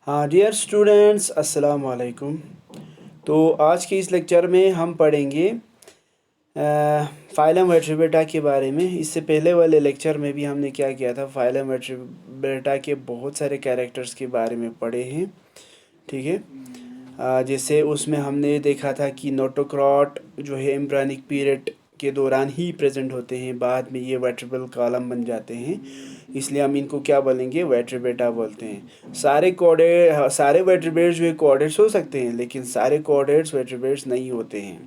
हाँ dear students, अस्सलाम वालेकुम। तो आज के इस लेक्चर में हम पढ़ेंगे फाइलम वर्टेब्रेटा के बारे में। इससे पहले वाले लेक्चर में भी हमने क्या किया था, फाइलम वर्टेब्रेटा के बहुत सारे कैरेक्टर्स के बारे में पढ़े हैं। ठीक है। जैसे उसमें हमने देखा था कि नोटोक्रॉट जो है एम्ब्रियोनिक पीरियड के दौरान ही प्रेजेंट होते हैं, बाद में ये वर्टेब्रल कॉलम बन जाते हैं, इसलिए हम इनको क्या बोलेंगे, वर्टेब्रेटा बोलते हैं। सारे वर्टेब्रेट्स जो है कोऑर्डिनेट्स हो सकते हैं, लेकिन सारे कोऑर्डिनेट्स वर्टेब्रेट्स नहीं होते हैं।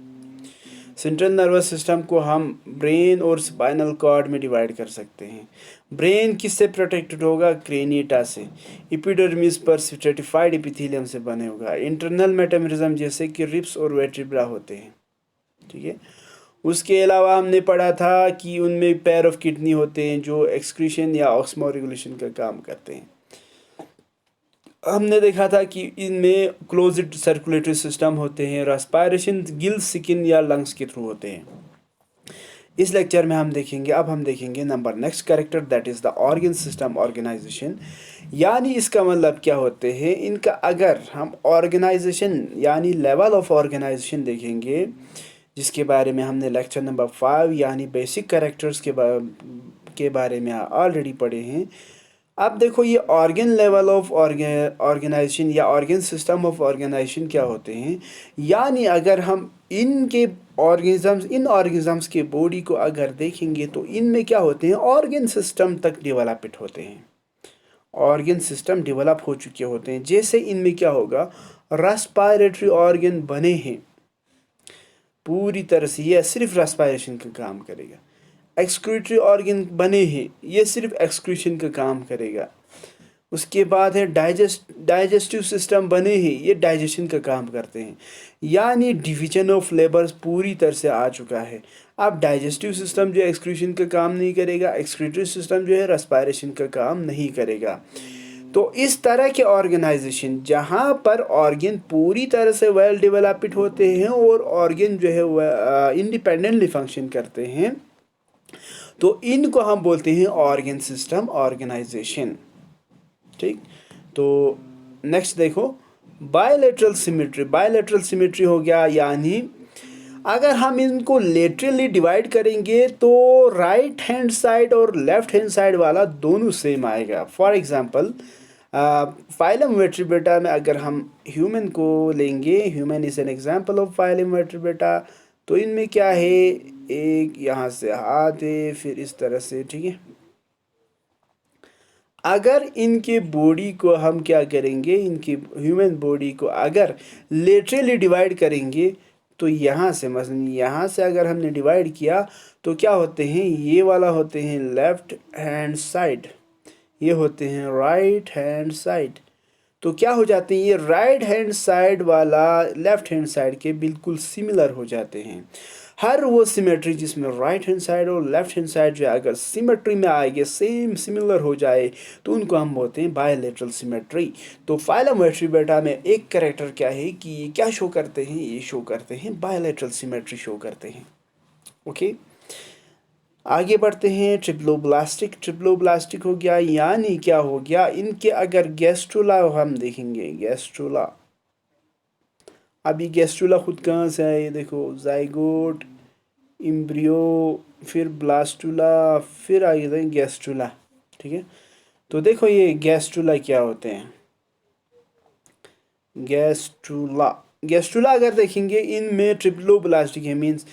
सेंट्रल नर्वस सिस्टम को हम ब्रेन और स्पाइनल कॉर्ड में डिवाइड कर सकते हैं। ब्रेन किससे प्रोटेक्टेड होगा, क्रेनिटा से। एपिडर्मिस पर स्ट्रेटिफाइड एपिथेलियम से बने होगा। इंटरनल मेटामेरिज्म जैसे कि रिब्स और वर्टिब्रा होते हैं। ठीक है। उसके अलावा हमने पढ़ा था कि उनमें पेयर ऑफ किडनी होते हैं जो एक्सक्रीशन या ऑस्मोरेगुलेशन का काम करते हैं। हमने देखा था कि इनमें क्लोज्ड सर्कुलेटरी सिस्टम होते हैं। रेस्पिरेशन गिल्स, स्किन या लंग्स के थ्रू होते हैं। इस लेक्चर में हम देखेंगे number next character, that is the organ system organisation. यानी इसका मतलब क्या होते हैं इनका, अगर हम ऑर्गेनाइजेशन यानी लेवल ऑफ ऑर्गेनाइजेशन देखेंगे, जिसके बारे में हमने लेक्चर नंबर 5 यानी बेसिक कैरेक्टर्स के बारे में ऑलरेडी पढ़े हैं। अब देखो ये ऑर्गन लेवल ऑफ ऑर्गेनाइजेशन या ऑर्गन सिस्टम ऑफ ऑर्गेनाइजेशन क्या होते हैं। यानी अगर हम इन ऑर्गेनिजम्स के बॉडी को अगर देखेंगे तो इनमें क्या होते हैं, ऑर्गन सिस्टम तक डेवलप्ड होते हैं। ऑर्गन सिस्टम डेवलप हो चुके होते हैं। जैसे इनमें क्या होगा, रेस्पिरेटरी ऑर्गन बने हैं पूरी तरह से, ये सिर्फ रेस्पिरेशन का काम करेगा। एक्सक्रीटरी ऑर्गन बने हैं, ये सिर्फ एक्सक्रीशन का काम करेगा। उसके बाद है डाइजेस्टिव सिस्टम बने हैं, ये डाइजेशन का काम करते हैं। यानी डिवीजन ऑफ लेबर्स पूरी तरह से आ चुका है। अब डाइजेस्टिव सिस्टम जो एक्सक्रीशन का काम नहीं करेगा, एक्सक्रीटरी सिस्टम जो है रेस्पिरेशन का काम नहीं करेगा। तो इस तरह के ऑर्गेनाइजेशन जहाँ पर ऑर्गन पूरी तरह से वेल डेवलप्ड होते हैं और ऑर्गन जो है वह इंडिपेंडेंटली फंक्शन करते हैं, तो इनको हम बोलते हैं ऑर्गन सिस्टम ऑर्गेनाइजेशन। ठीक। तो नेक्स्ट देखो, बायलैटरल सिमेट्री हो गया। यानी अगर हम इनको लेटरली डिवाइड करेंगे तो राइट हैंड साइड और लेफ्ट हैंड साइड वाला दोनों सेम आएगा। फॉर एग्जांपल फाइलम वर्टेब्रेटा में अगर हम ह्यूमन को लेंगे, human is an example of phylum Vertebrata, तो इनमें क्या है, एक यहाँ से हाथ है, फिर इस तरह से। ठीक है। अगर इनके बॉडी को हम क्या करेंगे, इनकी ह्यूमन बॉडी को अगर लेटरली डिवाइड करेंगे तो यहाँ से, मसलन यहाँ से अगर हमने डिवाइड किया तो क्या होते हैं, ये वाला होते हैं लेफ्ट हैंड साइड, ये होते हैं राइट हैंड साइड। तो क्या हो जाते हैं, ये राइट हैंड साइड वाला लेफ्ट हैंड साइड के बिल्कुल सिमिलर हो जाते हैं। हर वो सिमेट्री जिसमें राइट हैंड साइड और लेफ्ट हैंड साइड जो है अगर सिमेट्री में आएगी, सेम सिमिलर हो जाए, तो उनको हम बोलते हैं बायलैटरल सिमेट्री। तो फाइलम वर्टेब्रेटा में एक कैरेक्टर क्या है कि ये क्या शो करते हैं, ये शो करते हैं बायलैटरल सिमेट्री शो करते हैं। ओके। आगे बढ़ते हैं, ट्रिप्लोब्लास्टिक हो गया। यानी क्या हो गया, इनके अगर गैस्ट्रुला हम देखेंगे, गैस्ट्रुला, अभी गैस्ट्रुला खुद कहाँ से है, ये देखो, जाइगोट, इम्ब्रियो, फिर ब्लास्टुला, फिर आगे जाए गैस्ट्रुला। ठीक है। तो देखो ये गैस्ट्रुला क्या होते हैं, गैस्ट्रुला अगर देखेंगे इनमें ट्रिप्लोब्लास्टिक है, मीन्स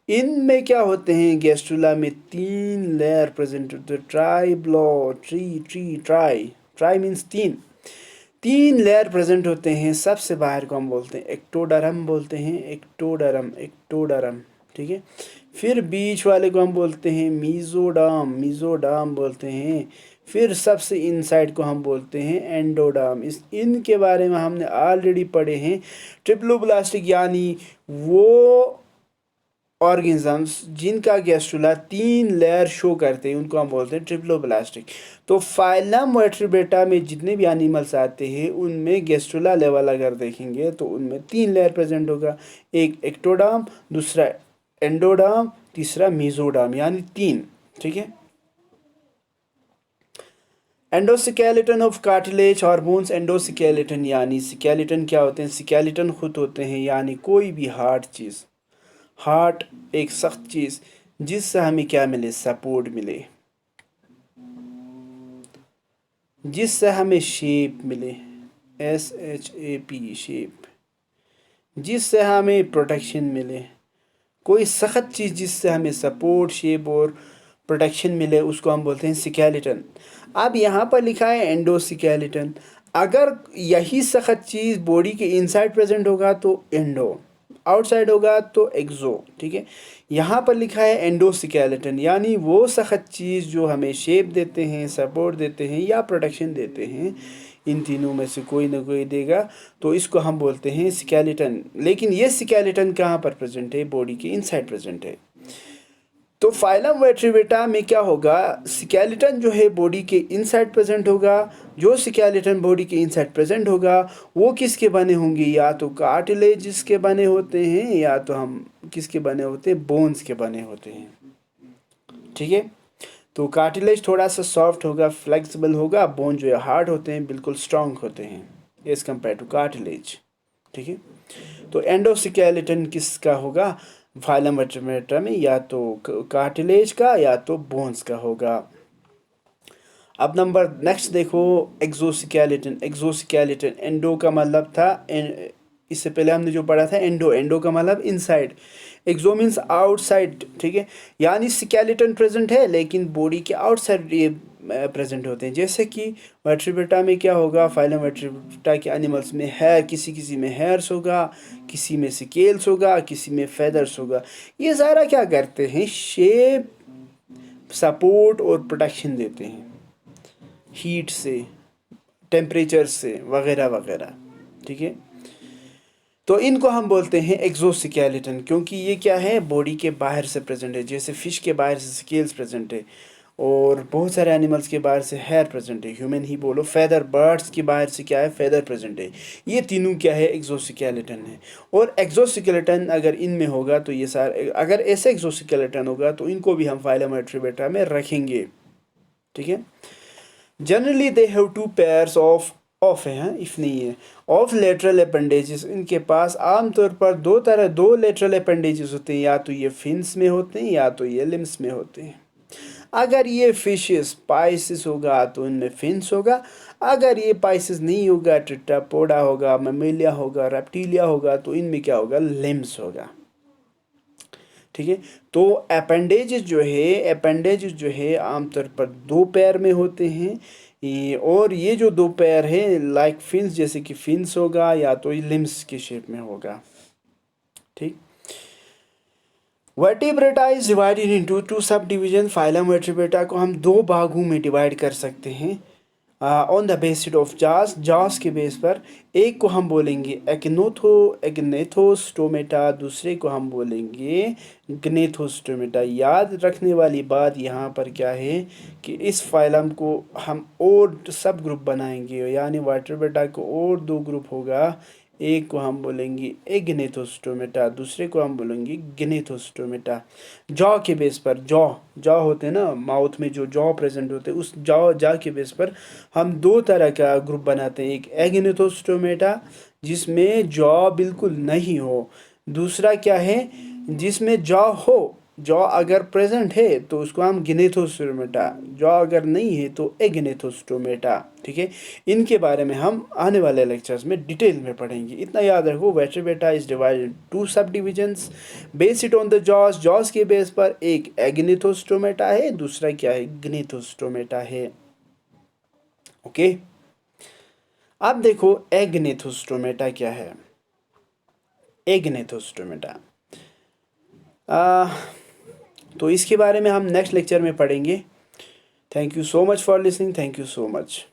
इनमें क्या होते हैं, गैस्ट्रुला में 3 लेयर प्रेजेंट होते हैं। ट्राई मीन्स 3 लेयर प्रेजेंट होते हैं। सबसे बाहर को हम बोलते हैं एक्टोडर्म, एक्टोडर्म। ठीक है। फिर बीच वाले को हम बोलते हैं मीजोडर्म बोलते हैं। फिर सबसे इनसाइड को हम बोलते हैं एंडोडर्म। इनके बारे में हमने ऑलरेडी पढ़े हैं। ट्रिप्लोब्लास्टिक यानी वो ऑर्गेनिजम्स जिनका गैस्ट्रुला 3 लेयर शो करते हैं, उनको हम बोलते हैं ट्रिप्लोब्लास्टिक। तो फाइलम वर्टेब्रेटा में जितने भी एनिमल्स आते हैं उनमें गैस्ट्रुला लेवल अगर देखेंगे तो उनमें 3 लेयर प्रेजेंट होगा, एक एक्टोडर्म, दूसरा एंडोडर्म, तीसरा मीजोडर्म, यानी 3। ठीक है। एंडोस्केलेटन ऑफ कार्टिलेज और बोन्स। एंडोस्केलेटन यानी स्केलेटन क्या होते हैं? स्केलेटन खुद होते हैं यानी कोई भी हार्ड चीज़, हार्ड एक सख्त चीज़ जिससे हमें क्या मिले? सपोर्ट मिले, जिससे हमें शेप मिले, SHAP शेप, जिससे हमें प्रोटेक्शन मिले। कोई सख्त चीज़ जिससे हमें सपोर्ट, शेप और प्रोटेक्शन मिले उसको हम बोलते हैं स्केलेटन। अब यहाँ पर लिखा है एंडोस्केलेटन। अगर यही सख्त चीज़ बॉडी के इनसाइड प्रेजेंट होगा तो एंडो, आउटसाइड होगा तो एक्सो। ठीक है, यहाँ पर लिखा है एंडोस्केलेटन यानी वो सख्त चीज़ जो हमें शेप देते हैं, सपोर्ट देते हैं या प्रोटेक्शन देते हैं, इन तीनों में से कोई ना कोई देगा, तो इसको हम बोलते हैं स्केलेटन। लेकिन ये स्केलेटन कहाँ पर प्रेजेंट है? बॉडी के इनसाइड प्रेजेंट है। तो फाइलम वर्टेब्रेटा में क्या होगा? स्केलेटन जो है बॉडी के इनसाइड प्रेजेंट होगा। जो स्केलेटन बॉडी के इनसाइड प्रेजेंट होगा वो किसके बने होंगे? या तो कार्टिलेज के बने होते हैं या तो हम किसके बने होते हैं? बोन्स के बने होते हैं। ठीक है, तो कार्टिलेज थोड़ा सा सॉफ्ट होगा, फ्लेक्सिबल होगा। बोन जो है हार्ड होते हैं, बिल्कुल स्ट्रांग होते हैं एज कम्पेयर टू कार्टिलेज। ठीक है, तो एंडोस्केलेटन किसका होगा फाइलम वर्टेब्रेटा में? या तो कार्टिलेज का या तो बोन्स का होगा। अब नंबर नेक्स्ट देखो, एक्सोस्केलेटन। एक्सोस्केलेटन, एंडो का मतलब था, इससे पहले हमने जो पढ़ा था एंडो, एंडो का मतलब इनसाइड, एक्सो मीन्स आउटसाइड। ठीक है, यानी स्केलेटन प्रेजेंट है लेकिन बॉडी के आउटसाइड ये प्रेजेंट होते हैं। जैसे कि वर्टेब्रेटा में क्या होगा? फाइलम वर्टेब्रेटा के एनिमल्स में हेयर, किसी में हेयर्स होगा, किसी में स्केल्स होगा, किसी में फेदर्स होगा। ये सारा क्या करते हैं? शेप, सपोर्ट और प्रोटेक्शन देते हैं हीट से, टेम्परेचर से, वगैरह वगैरह। ठीक है, तो इनको हम बोलते हैं एक्सोस्केलेटन क्योंकि ये क्या है? बॉडी के बाहर से प्रेजेंट है। जैसे फिश के बाहर से स्केल्स प्रेजेंट है और बहुत सारे एनिमल्स के बाहर से हेयर प्रेजेंट है। ह्यूमन ही बोलो, फेदर, बर्ड्स के बाहर से क्या है? फेदर प्रेजेंट है। ये तीनों क्या है? एक्सोस्केलेटन है। और एक्सोस्केलेटन अगर इनमें होगा तो ये सारे, अगर ऐसे एक्सोस्केलेटन होगा तो इनको भी हम फाइलम वर्टेब्रेटा में रखेंगे। ठीक है, generally they have two pairs of है, इफ नहीं है, ऑफ लेटरल अपेंडेजेस। इनके पास आमतौर पर दो लेटरल अपेंडेजेस होते हैं, या तो ये फिन्स में होते हैं या तो ये लिम्स में होते हैं। अगर ये फिशेस पाइसिस होगा तो इनमें फिन्स होगा, अगर ये पाइसिस नहीं होगा, टेट्रापोडा होगा, मैमेलिया होगा, रेप्टिलिया होगा, तो इनमें क्या होगा? लिम्स होगा। ठीक है, तो अपेंडेजेस जो है आमतौर पर दो पैर में होते हैं। और ये जो दो पैर है लाइक फिन्स, जैसे कि फिन्स होगा या तो लिम्स के शेप में होगा। ठीक, Vertebrata is divided into two sub division. Phylum Vertebrata को हम दो भागों में डिवाइड कर सकते हैं on the basis of jaws, jaws के बेस पर। एक को हम बोलेंगे एग्नेथोस्टोमेटा, दूसरे को हम बोलेंगे ग्नेथोस्टोमेटा। याद रखने वाली बात यहाँ पर क्या है कि इस फाइलम को हम और सब ग्रुप बनाएंगे, यानी वर्टेब्रेटा को और दो ग्रुप होगा। एक को हम बोलेंगे एग्नेथोस्टोमेटा, दूसरे को हम बोलेंगे ग्नेथोस्टोमेटा। जॉ के बेस पर, जॉ होते हैं ना, माउथ में जो जॉ प्रेजेंट होते हैं, उस जॉ के बेस पर हम दो तरह का ग्रुप बनाते हैं। एक एग्नेथोस्टोमेटा जिसमें जॉ बिल्कुल नहीं हो, दूसरा क्या है? जिसमें जॉ हो। जॉ अगर प्रेजेंट है तो उसको हम ग्नेथोस्टोमेटा, जॉ अगर नहीं है तो एग्नेथोस्टोमेटा। ठीक है, इनके बारे में हम आने वाले लेक्चर्स में डिटेल में पढ़ेंगे। इतना याद रखो, Vertebrata is divided two sub divisions based on the jaws. Jaws के बेस पर एक एग्नेथोस्टोमेटा है, दूसरा क्या है? ग्नेथोस्टोमेटा है। ओके, अब देखो एग्नेथोस्टोमेटा क्या है। एग्नेथोस्टोमेटा तो इसके बारे में हम नेक्स्ट लेक्चर में पढ़ेंगे। Thank you so much for listening, thank you so much.